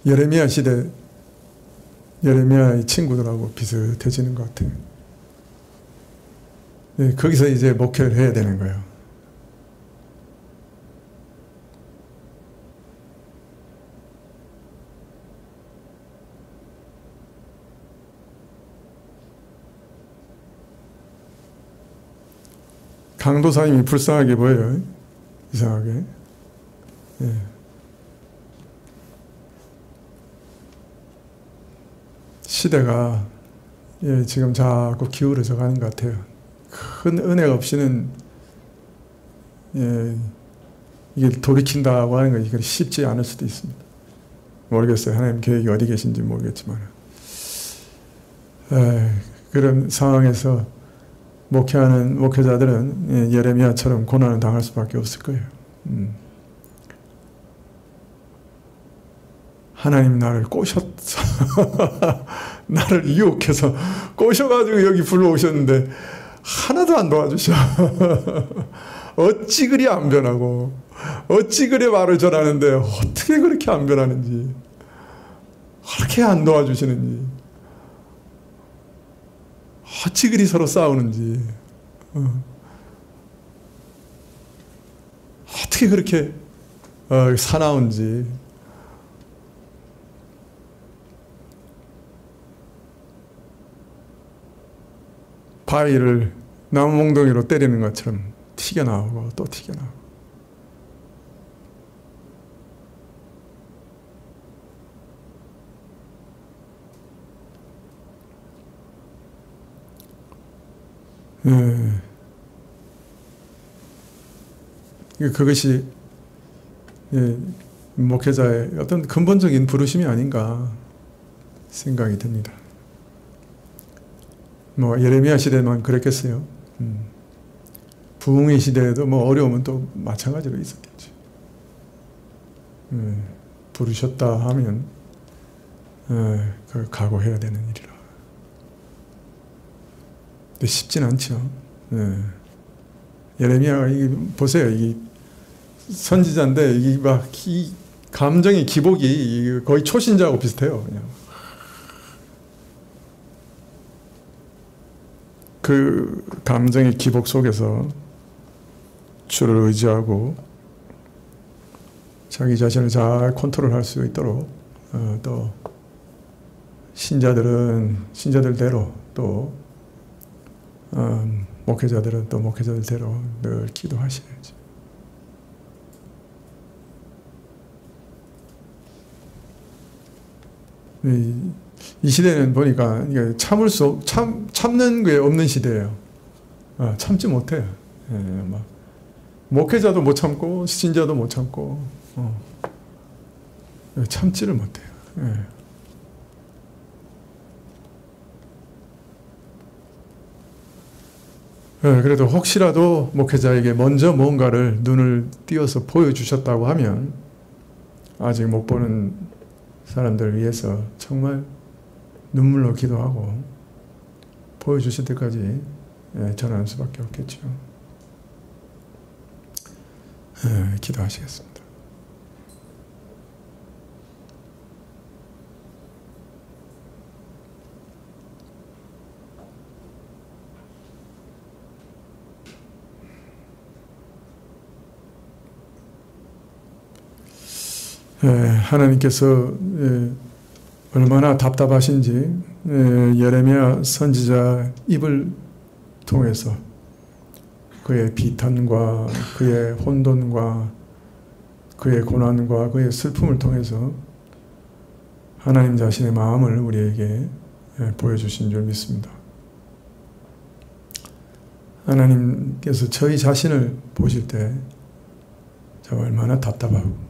예레미야 시대 예레미야의 친구들하고 비슷해지는 것 같아요. 네, 거기서 이제 목회를 해야 되는 거예요. 강도사님이 불쌍하게 보여요. 이상하게. 예. 시대가 지금 자꾸 기울어져 가는 것 같아요. 큰 은혜가 없이는 이게 돌이킨다고 하는 건 쉽지 않을 수도 있습니다. 모르겠어요. 하나님 계획이 어디 계신지 모르겠지만 그런 상황에서 목회하는 목회자들은 예레미야처럼 고난을 당할 수밖에 없을 거예요. 하나님 나를 꼬셨어. 나를 유혹해서 꼬셔가지고 여기 불러오셨는데 하나도 안 도와주셔. 어찌 그리 안 변하고 어찌 그리 말을 전하는데 어떻게 그렇게 안 변하는지 그렇게 안 도와주시는지 어찌 그리 서로 싸우는지 어떻게 그렇게 사나운지 바위를 나무 몽둥이로 때리는 것처럼 튀겨나오고 또 튀겨나오고 그것이 목회자의 어떤 근본적인 부르심이 아닌가 생각이 듭니다. 뭐 예레미야 시대만 그랬겠어요. 부흥의 시대에도 뭐 어려움은 또 마찬가지로 있었겠죠. 부르셨다 하면 그걸 각오해야 되는 일이라. 근데 쉽진 않죠. 예레미야가 보세요. 이 선지자인데 이 감정의 기복이 거의 초신자하고 비슷해요. 그냥. 그 감정의 기복 속에서 주를 의지하고 자기 자신을 잘 컨트롤할 수 있도록 또 신자들은 신자들대로 또 목회자들은 또 목회자들대로 늘 기도하셔야죠. 이 시대는 보니까 참는 게 없는 시대예요. 참지 못해요. 목회자도 못 참고 신자도 못 참고 참지를 못해요. 그래도 혹시라도 목회자에게 먼저 뭔가를 눈을 띄어서 보여주셨다고 하면 아직 못 보는 사람들을 위해서 정말 눈물로 기도하고 보여주실 때까지 전하는 수밖에 없겠죠. 기도하시겠습니다. 하나님께서 얼마나 답답하신지 예레미야 선지자 입을 통해서 그의 비탄과 그의 혼돈과 그의 고난과 그의 슬픔을 통해서 하나님 자신의 마음을 우리에게 보여주신 줄 믿습니다. 하나님께서 저희 자신을 보실 때 저 얼마나 답답하고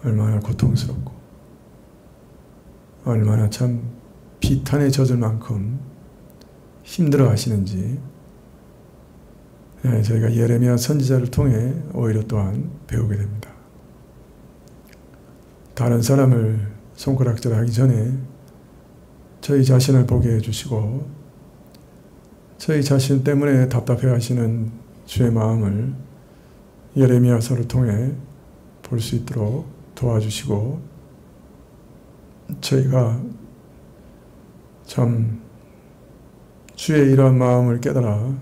얼마나 고통스럽고 얼마나 참 비탄에 젖을 만큼 힘들어 하시는지 저희가 예레미야 선지자를 통해 오히려 또한 배우게 됩니다. 다른 사람을 손가락질하기 전에 저희 자신을 보게 해주시고 저희 자신 때문에 답답해 하시는 주의 마음을 예레미야서를 통해 볼 수 있도록 도와주시고 저희가 참 주의 이러한 마음을 깨달아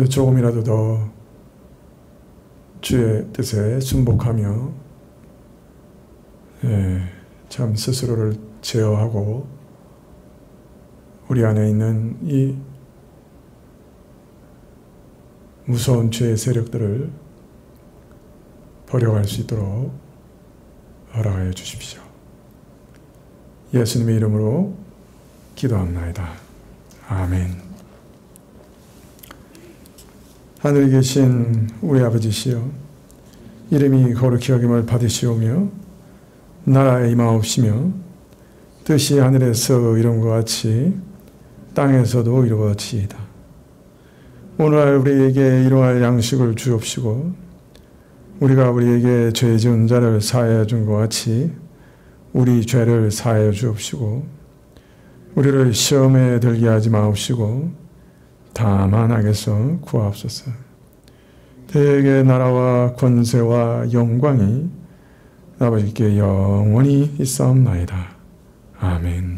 조금이라도 더 주의 뜻에 순복하며 참 스스로를 제어하고 우리 안에 있는 이 무서운 죄의 세력들을 버려갈 수 있도록 허락하여 주십시오. 예수님의 이름으로 기도합나이다. 아멘. 하늘에 계신 우리 아버지시여, 이름이 거룩히 여김을 받으시오며 나라에 임하옵시며 뜻이 하늘에서 이룬 것 같이 땅에서도 이루어지이다. 오늘날 우리에게 이러할 양식을 주옵시고 우리가 우리에게 죄 지은 자를 사하여 준 것 같이 우리 죄를 사하여 주옵시고 우리를 시험에 들게 하지 마옵시고 다만 악에서 구하옵소서. 대개 나라와 권세와 영광이 아버지께 영원히 있사옵나이다. 아멘.